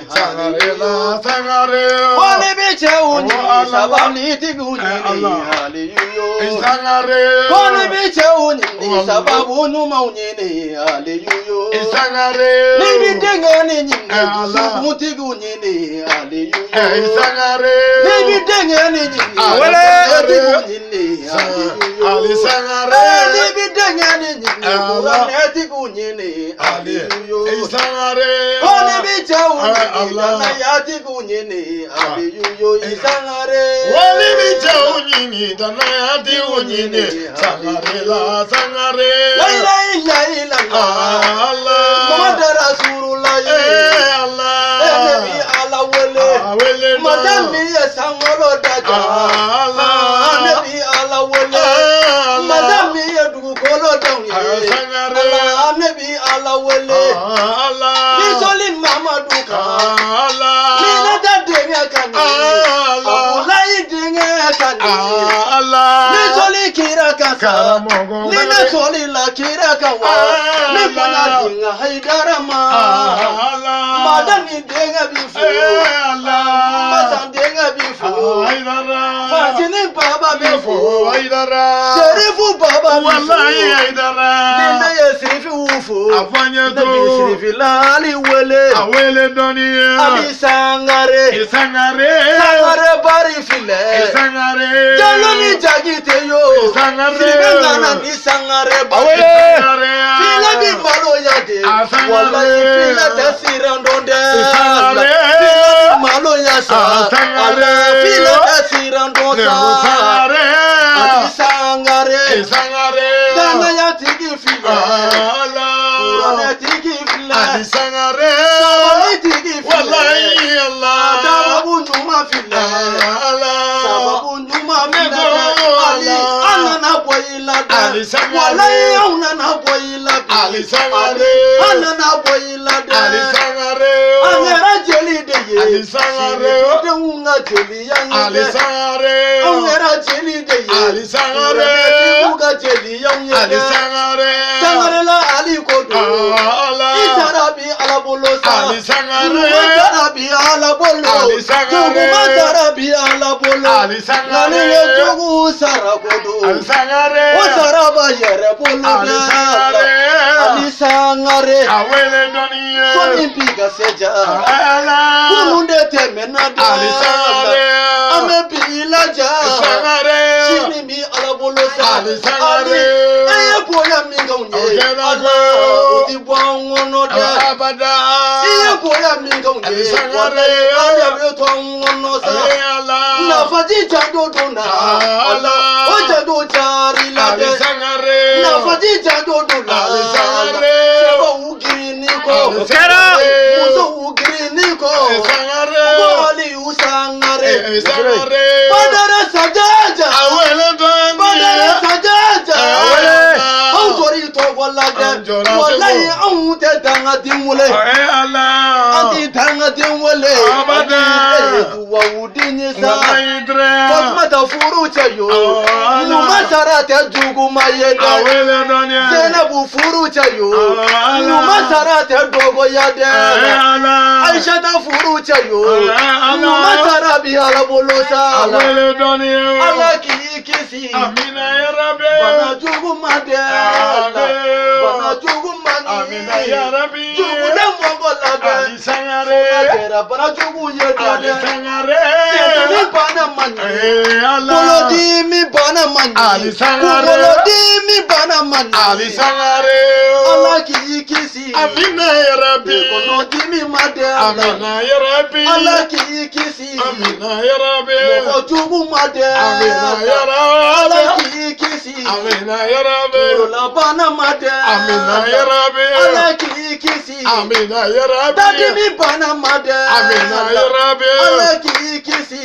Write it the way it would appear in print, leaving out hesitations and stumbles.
Sangarela, Sangare, Wani biche uni sabani tiguni hallelujah. Sangare, Wani biche uni sababu numa unyini hallelujah. Sangare, Nibi dengeni nyine kusumu tiguni hallelujah. Sangare, Nibi dengeni nyine tiguni hallelujah. Sangare, Nibi dengeni nyine kurane tiguni hallelujah. Sangare, Wani biche uni dana yati kunyini hallelujah. Sangare, Wali biche unyini dana yati unyini Sangarela, Sangare, la ilaha illallah, Allah, Muhammad Rasulullah, Allah, Nabi Allah wele, Madami sangolo daja, Nabi Allah wele, Madami dugu kolo dauni, Allah Nabi Allah wele, Bisoli mama duka, Nina da denga kani, Abulai denga kani, Bisoli kira kasa, Nina soli la kira kawa, Nipana denga haidarama, Madani denga bifu, Masan denga bifu, Fatini baba bifu, Sherifu baba bifu, Nina yesrifi ufu, Nabi yesrifi lali wele, Ali sangare, sangare bari file, Jaloni jagite yo, Sibengana ni sangare bari, Fila bi malo yade, Wallahi fila tasirandonde, Fila malo yasa, Fila tasirandonde, Ali sangare, Dana yatigi file, Kurane tigi file, Sabali tigi file, Sababu nyuma file, Sababu nyuma file, Ali anana boyila de, Wallahi anana boyila de, anana boyila de, Angera jeli de ye, de unga jeli yange, Angera jeli de ye, unga jeli yange, Sangarela Ali kodo, Isarabi alabolosa, Sarabi alabolo, Sarabi alabolo, Nani jogu sarakodo, Saraba yere bolo, Ali sangare, Soni biga seja, Kumunde temenada, Ame bilaja, Shini mi alabolosa, Ali, Eye boya minga unye, Allah, Uti bongono da, Iye boya minga unye, Allah, Tongono sa, Nafati jando dona, Allah, Ojado jari lade, Nafati jando dona, Seba ugiri niko, Muso ugiri niko, Wali usangare, Badara sajaja, Badara sajaja, Autori to walaga, Wallahi aunte tanga dimule, Anti tanga dimule, Tuwa udini sa, Fatmata furu chayo, Numa sarate jugu mayeda, Zenabu furu chayo, Numa sarate dogo yade, Aisha ta furu chayo, Numa sarabi alabolosa, Allah ki kisi, Bana jugu made, Bana jugu mani, Jugu de mongolade, Tera bana jugu yedade, Tera bana mani, Kolodi mi bana mani, Kolodi mi bana mani, Allah ki kisi, Kolodi mi made, Allah ki kisi, Jugu made, Allah ki kisi, Kola bana made, Allah ki kisi, Dadi mi bana made, Allah ki kisi.